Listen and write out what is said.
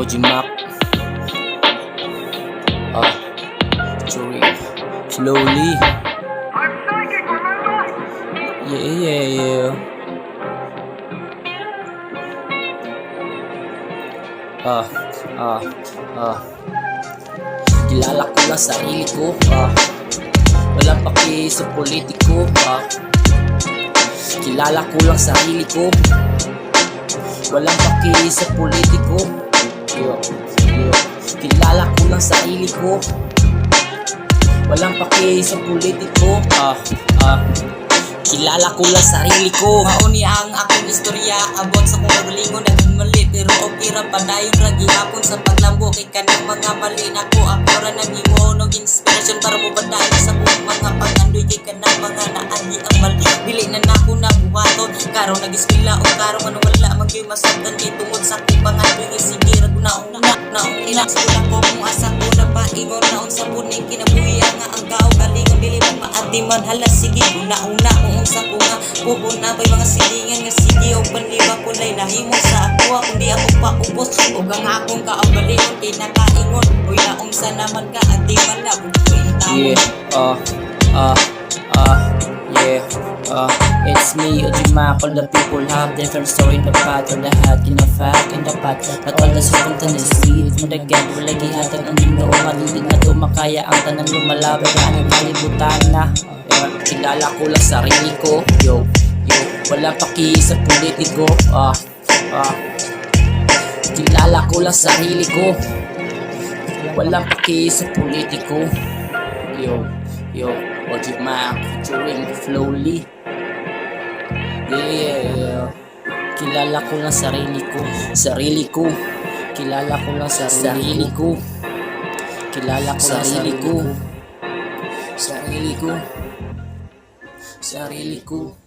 Ojimak. Chewing slowly. Yeah. Kilala ko lang sarili ko. Walang paki sa politiko. Kilala ko lang sarili ko. Walang paki sa politiko. Kilala ko lang sarili ko. Walang paki sa politiko. Kilala ko lang sarili ko. Mauni ang akong istorya abot sa kung magalingon naging mali, pero okay ra padayon ra gihapon sa paglambo kay kanang mga mali nako. Ako ra naging inspirasyon para mo badayon sa kung mga pangandoy kay kanang mga naagi ang mali. Dili na nako nabuhaton karon nag-eskwela o karon man wala magyoy masabtan kay tungod sa kung pangandoy kay sige ra naong ilang sa ulang ko kung asa ko na pa igor naon sa puning kinabuhi nga ang kao galingon dili mo maatiman hala sige una kung sa ko nga pupuna pa'y mga silingan nga sige o panliba kulay nahimo sa ako kundi ako paubos o ang akong kaagalingon kay nakaingon uy naong sa naman ka atiman na bukoy tawon. It's me, Ojimak. All the people have different story in the path, or the hat, in the fact, in the path. Not all the circumstances lead mo dagan. Wala gihatan ang ginoo, malilig na tumakaya ang tanang lumalaban na ang kalibutan na. Kilala ko lang sarili ko. Wala paki sa politiko. Kilala ko lang sarili ko. Wala paki sa politiko. Ojimak featuring Flowly. Kilala ko lang sarili ko. Kilala ko lang sarili ko. Kilala ko lang sarili ko. Sarili ko.